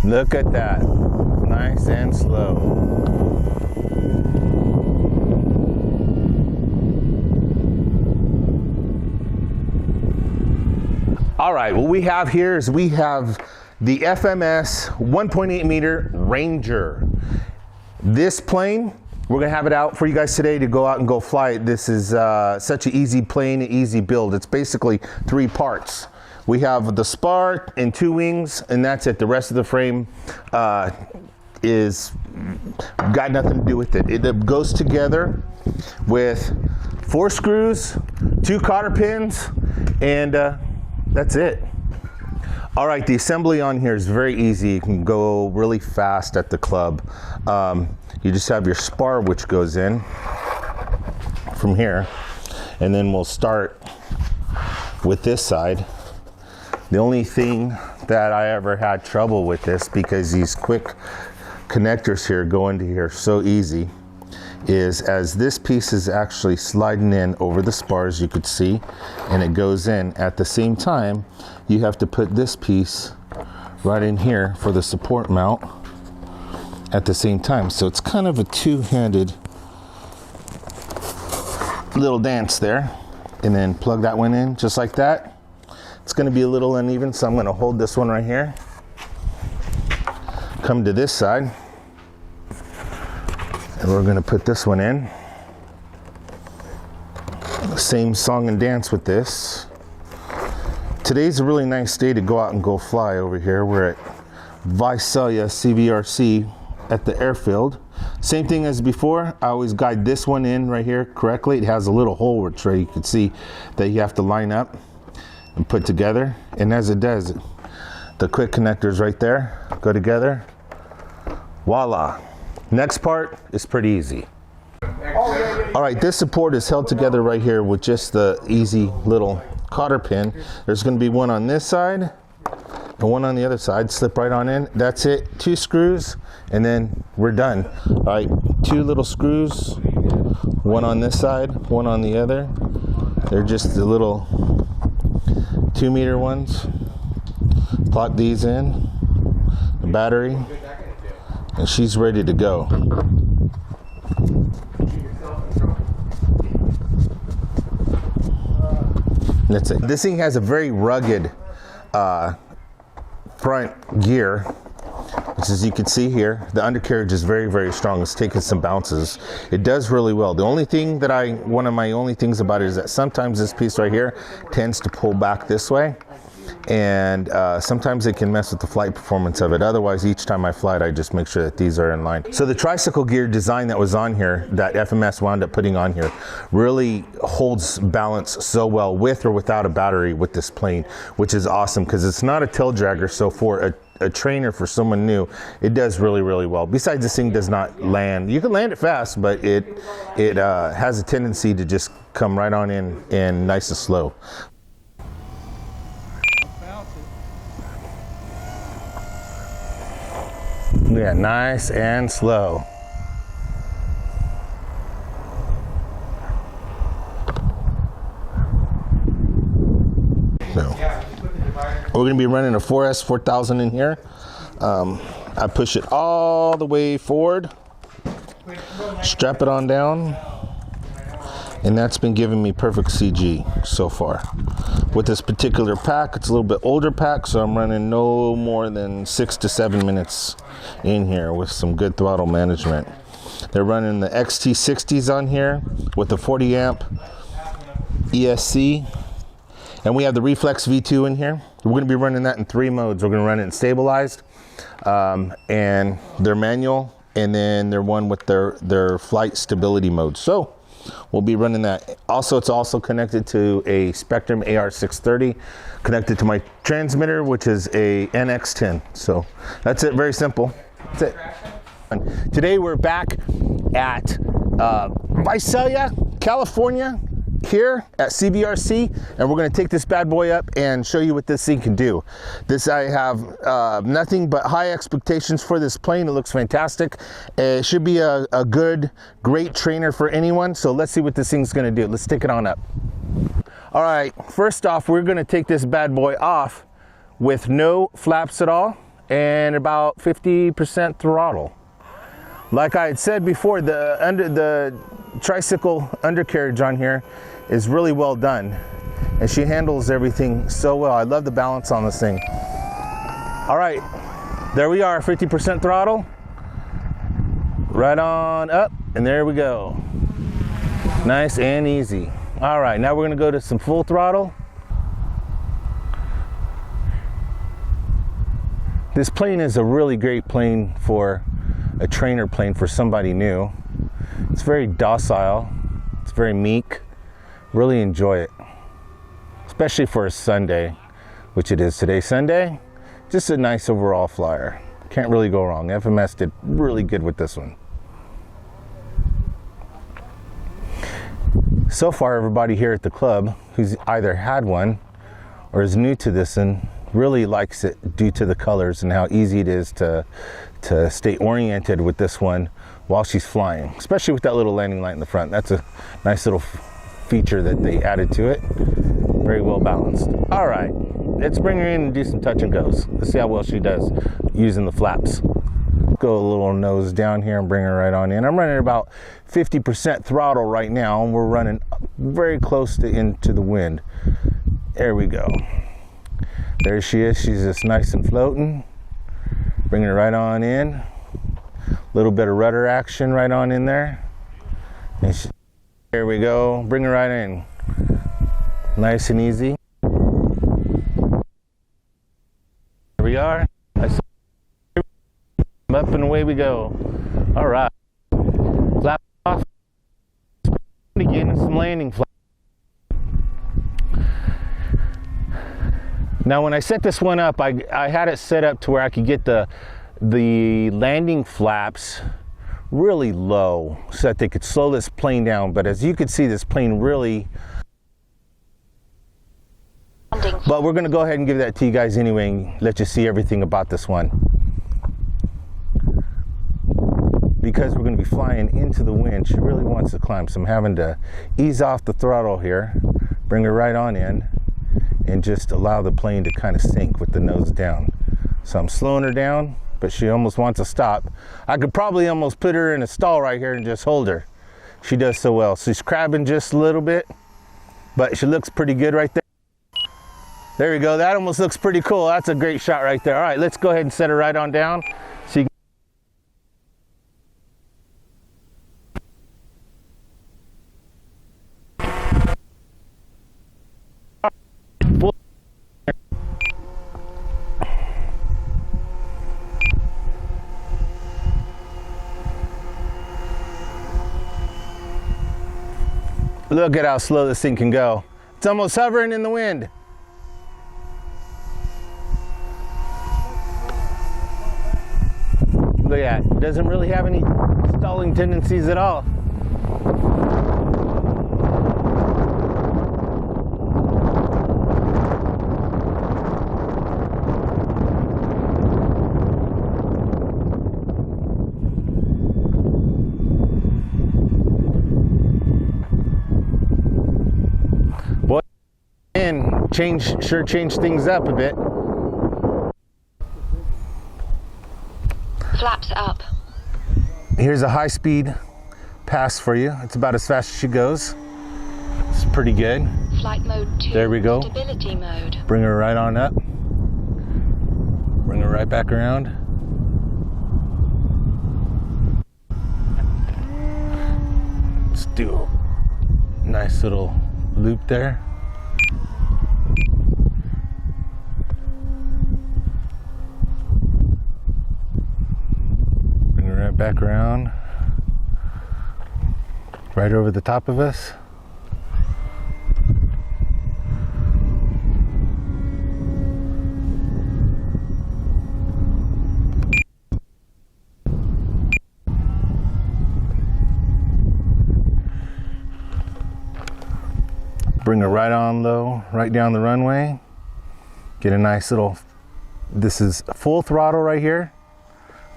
Look at that. Nice and slow. All right, what we have here is we have the FMS 1.8 meter Ranger. This plane, we're gonna have it out for you guys today to go out and go fly it. This is such an easy plane, easy build. It's basically 3 parts. We have the spar and 2 wings, and that's it. The rest of the frame is got nothing to do with it. It goes together with 4 screws, 2 cotter pins, and that's it. All right, the assembly on here is very easy. You can go really fast at the club. You just have your spar, which goes in from here, and then we'll start with this side. The only thing that I ever had trouble with this, because these quick connectors here go into here so easy, is as this piece is actually sliding in over the spars, you could see, and it goes in at the same time, you have to put this piece right in here for the support mount at the same time. So it's kind of a two-handed little dance there. And then plug that one in just like that. It's going to be a little uneven, so I'm going to hold this one right here. Come to this side, and we're going to put this one in. Same song and dance with this. Today's a really nice day to go out and go fly over here. We're at Visalia CVRC at the airfield. Same thing as before. I always guide this one in right here correctly. It has a little hole which you can see that you have to line up and put together. And as it does, the quick connectors right there go together. Voila. Next part is pretty easy. All right, this support is held together right here with just the easy little cotter pin. There's going to be one on this side and one on the other side. Slip right on in. That's it. 2 screws, and then we're done. All right, 2 little screws, one on this side, one on the other. They're just the little 2-meter ones. Plug these in, the battery, and she's ready to go. That's it. This thing has a very rugged front gear, which, as you can see here, the undercarriage is very, very strong. It's taken some bounces. It does really well. The only thing that one of my only things about it is that sometimes this piece right here tends to pull back this way, and sometimes it can mess with the flight performance of it. Otherwise, each time I fly it, I just make sure that these are in line. So the tricycle gear design that was on here, that FMS wound up putting on here, really holds balance so well with or without a battery with this plane, which is awesome because it's not a tail dragger. So for a trainer, for someone new, it does really, really well. Besides, this thing does not land. You can land it fast, but it has a tendency to just come right on in and nice and slow. Yeah, nice and slow. So, we're going to be running a 4S 4000 in here. I push it all the way forward, strap it on down, and that's been giving me perfect CG so far. With this particular pack, it's a little bit older pack, so I'm running no more than 6 to 7 minutes in here with some good throttle management. They're running the XT60s on here with the 40 amp ESC, and we have the Reflex V2 in here. We're going to be running that in 3 modes. We're going to run it in stabilized, and their manual, and then their one with their flight stability mode. So we'll be running that. Also, it's also connected to a Spectrum AR630, connected to my transmitter, which is a NX10. So that's it, very simple. That's it. Today we're back at Visalia, California, here at CVRC, and we're going to take this bad boy up and show you what this thing can do. I have nothing but high expectations for this plane. It looks fantastic. It should be a great trainer for anyone. So let's see what this thing's going to do. Let's take it on up. All right, first off, we're going to take this bad boy off with no flaps at all, and about 50% throttle. Like I had said before, the tricycle undercarriage on here is really well done, and she handles everything so well. I love the balance on this thing. All right, there we are, 50% throttle. Right on up, and there we go. Nice and easy. All right, now we're gonna go to some full throttle. This plane is a really great plane for a trainer plane for somebody new. It's very docile, it's very meek. Really enjoy it, especially for a Sunday, which it is today, Sunday. Just a nice overall flyer. Can't really go wrong. FMS did really good with this one. So far, everybody here at the club who's either had one or is new to this and really likes it due to the colors and how easy it is to stay oriented with this one while she's flying, especially with that little landing light in the front. That's a nice little feature that they added to it. Very well balanced. All right, let's bring her in and do some touch and goes. Let's see how well she does using the flaps. Go a little nose down here and bring her right on in. I'm running about 50% throttle right now, and we're running very close to into the wind. There we go. There she is. She's just nice and floating. Bring her right on in. A little bit of rudder action right on in there. And there we go. Bring her right in. Nice and easy. There we are. Up and away we go. All right. Flap off. Again, some landing flaps. Now, when I set this one up, I had it set up to where I could get the landing flaps really low so that they could slow this plane down. But as you can see, this plane really... But we're going to go ahead and give that to you guys anyway and let you see everything about this one. Because we're going to be flying into the wind, she really wants to climb. So I'm having to ease off the throttle here, bring her right on in, and just allow the plane to kind of sink with the nose down. So I'm slowing her down, but she almost wants to stop. I could probably almost put her in a stall right here and just hold her. She does so well. She's crabbing just a little bit, but she looks pretty good right there. There we go. That almost looks pretty cool. That's a great shot right there. All right, let's go ahead and set her right on down. So you look at how slow this thing can go. It's almost hovering in the wind. Look at that. It doesn't really have any stalling tendencies at all. Boy, and sure changed things up a bit. Flaps up. Here's a high-speed pass for you. It's about as fast as she goes. It's pretty good. Flight mode 2. There we go. Stability mode. Bring her right on up. Bring her right back around. Let's do a nice little loop there. Back around, right over the top of us. Bring her right on low, right down the runway. Get a nice little, this is full throttle right here.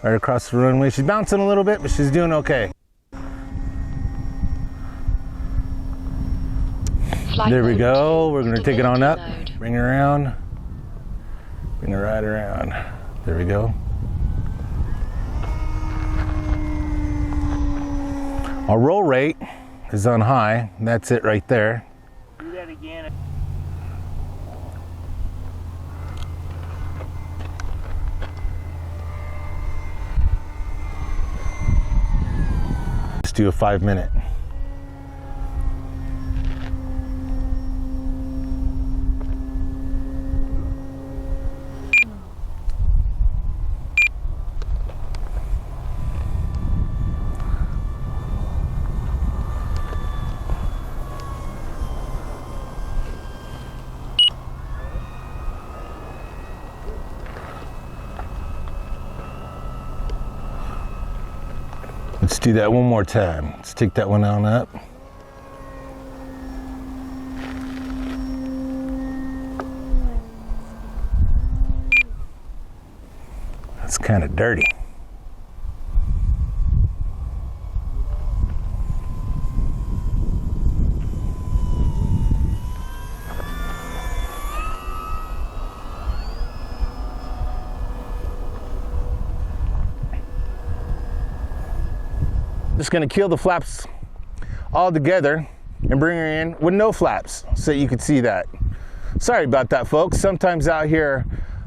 Right across the runway. She's bouncing a little bit, but she's doing okay. There we go. We're going to take it on up. Bring her around. Bring her right around. There we go. Our roll rate is on high. That's it right there. Do that again. Let's do a 5-minute. Let's do that one more time. Let's take that one on up. That's kind of dirty. Just gonna kill the flaps all together and bring her in with no flaps so you can see that. Sorry about that, folks. Sometimes out here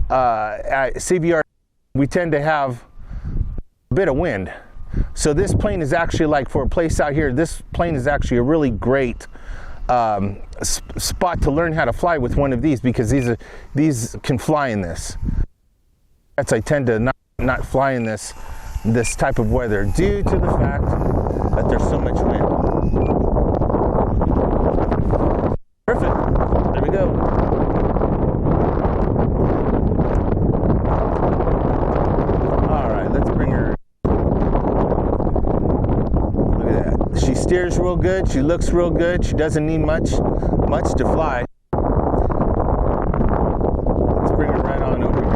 at CBR, we tend to have a bit of wind. So this plane is actually, like, for a place out here, this plane is actually a really great spot to learn how to fly with one of these, because these can fly in this. That's, I tend to not fly in this type of weather due to the fact that there's so much wind. Perfect. There we go. All right, let's bring her. Look at that. She steers real good. She looks real good. She doesn't need much to fly. Let's bring her right on over here.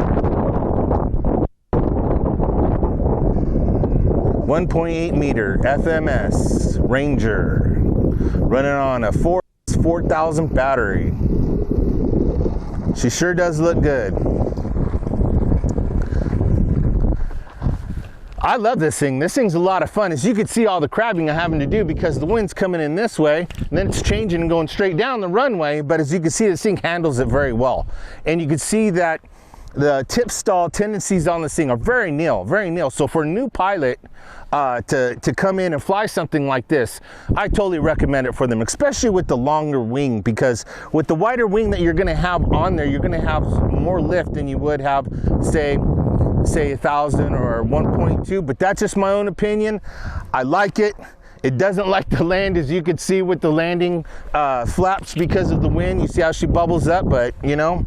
1.8 meter FMS Ranger, running on a 4000 battery. She sure does look good. I love this thing. This thing's a lot of fun. As you can see, all the crabbing I'm having to do because the wind's coming in this way, and then it's changing and going straight down the runway. But as you can see, this thing handles it very well. And you can see that the tip stall tendencies on this thing are very nil, very nil. So for a new pilot to come in and fly something like this, I totally recommend it for them, especially with the longer wing, because with the wider wing that you're going to have on there, you're going to have more lift than you would have, say 1,000 or 1.2. But that's just my own opinion. I like it. It doesn't like to land, as you can see with the landing flaps, because of the wind. You see how she bubbles up, but you know,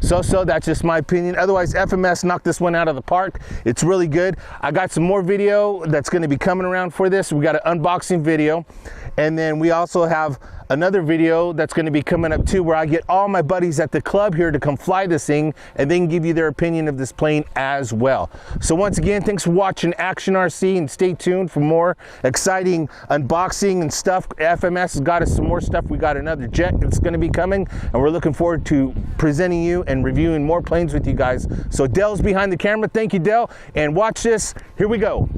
so that's just my opinion. Otherwise, FMS knocked this one out of the park. It's really good. I got some more video that's going to be coming around for this. We got an unboxing video, and then we also have another video that's going to be coming up too, where I get all my buddies at the club here to come fly this thing, and they can give you their opinion of this plane as well. So once again, thanks for watching Action RC, and stay tuned for more exciting unboxing and stuff. FMS has got us some more stuff. We got another jet that's going to be coming, and we're looking forward to presenting you and reviewing more planes with you guys. So Dell's behind the camera. Thank you, Dell, and watch this. Here we go.